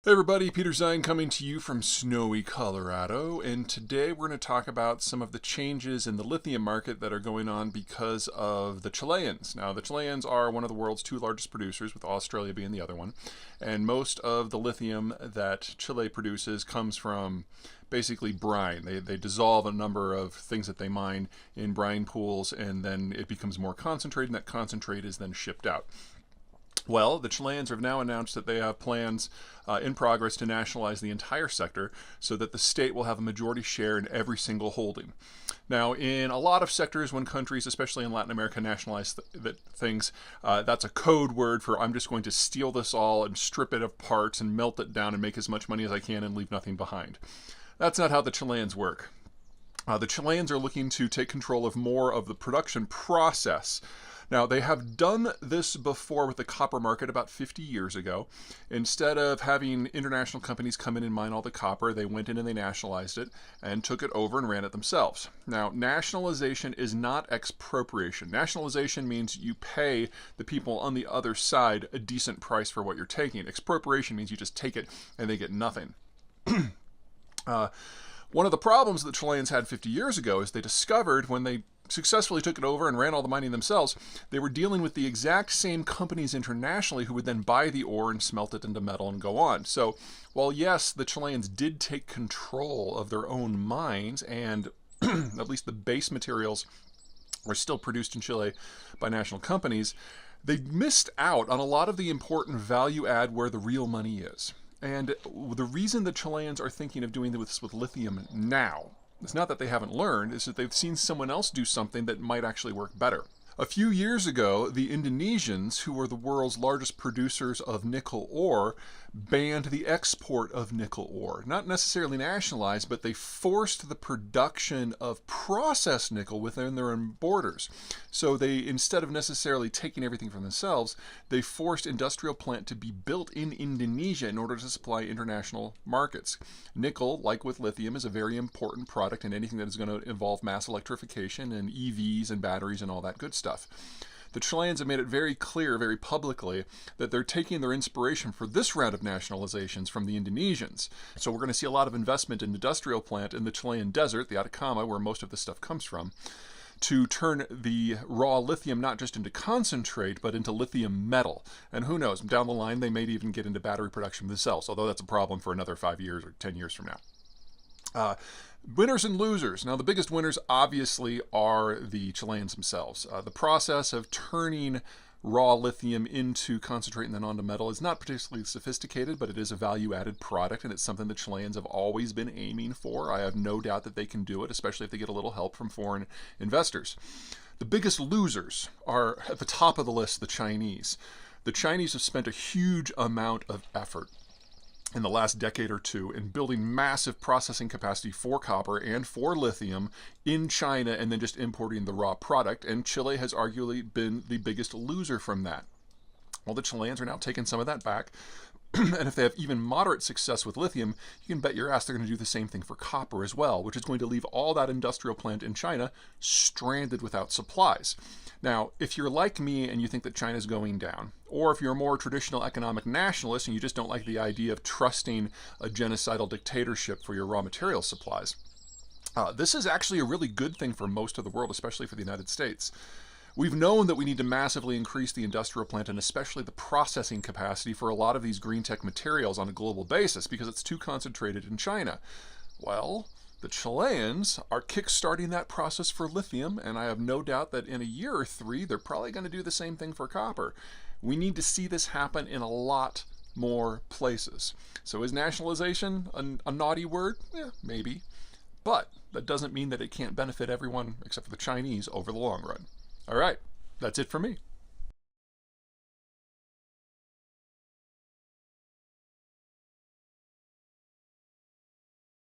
Hey everybody, Peter Zeihan coming to you from snowy Colorado, and today we're going to talk about some of the changes in the lithium market that are going on because of the Chileans. Now, the Chileans are one of the world's two largest producers, with Australia being the other one, and most of the lithium that Chile produces comes from basically brine. They dissolve a number of things that they mine in brine pools, and then it becomes more concentrated, and that concentrate is then shipped out. Well, the Chileans have now announced that they have plans in progress to nationalize the entire sector so that the state will have a majority share in every single holding. Now, in a lot of sectors, when countries, especially in Latin America, nationalize things, that's a code word for I'm just going to steal this all and strip it of parts and melt it down and make as much money as I can and leave nothing behind. That's not how the Chileans work. The Chileans are looking to take control of more of the production process. Now, they have done this before with the copper market about 50 years ago. Instead of having international companies come in and mine all the copper, they went in and they nationalized it and took it over and ran it themselves. Now, nationalization is not expropriation. Nationalization means you pay the people on the other side a decent price for what you're taking. Expropriation means you just take it and they get nothing. One of the problems that the Chileans had 50 years ago is they discovered when they successfully took it over and ran all the mining themselves, they were dealing with the exact same companies internationally who would then buy the ore and smelt it into metal and go on. So while yes, the Chileans did take control of their own mines and at least the base materials were still produced in Chile by national companies, they missed out on a lot of the important value add where the real money is. And the reason the Chileans are thinking of doing this with lithium now, it's not that they haven't learned, it's that they've seen someone else do something that might actually work better. A few years ago, the Indonesians, who were the world's largest producers of nickel ore, banned the export of nickel ore. Not necessarily nationalized, but they forced the production of processed nickel within their own borders. So they, instead of necessarily taking everything from themselves, they forced industrial plant to be built in Indonesia in order to supply international markets. Nickel, like with lithium, is a very important product in anything that is going to involve mass electrification and EVs and batteries and all that good stuff. The Chileans have made it very clear, very publicly, that they're taking their inspiration for this round of nationalizations from the Indonesians. So we're going to see a lot of investment in industrial plant in the Chilean desert, the Atacama, where most of this stuff comes from, to turn the raw lithium not just into concentrate, but into lithium metal. And who knows, down the line they may even get into battery production themselves, although that's a problem for another 5 years or 10 years from now. Winners and losers. Now, the biggest winners obviously are the Chileans themselves. The process of turning raw lithium into concentrate and then onto metal is not particularly sophisticated, but it is a value-added product, and it's something the Chileans have always been aiming for. I have no doubt that they can do it, especially if they get a little help from foreign investors. The biggest losers are, at the top of the list, the Chinese. The Chinese have spent a huge amount of effort in the last decade or two in building massive processing capacity for copper and for lithium in China and then just importing the raw product, and Chile has arguably been the biggest loser from that. Well, the Chileans are now taking some of that back, and if they have even moderate success with lithium, you can bet your ass they're going to do the same thing for copper as well, which is going to leave all that industrial plant in China stranded without supplies. Now, if you're like me and you think that China's going down, or if you're a more traditional economic nationalist and you just don't like the idea of trusting a genocidal dictatorship for your raw material supplies, this is actually a really good thing for most of the world, especially for the United States. We've known that we need to massively increase the industrial plant and especially the processing capacity for a lot of these green tech materials on a global basis because it's too concentrated in China. Well, the Chileans are kickstarting that process for lithium, and I have no doubt that in a year or three, they're probably going to do the same thing for copper. We need to see this happen in a lot more places. So is nationalization a naughty word? Yeah, maybe. But that doesn't mean that it can't benefit everyone except for the Chinese over the long run. All right, that's it for me.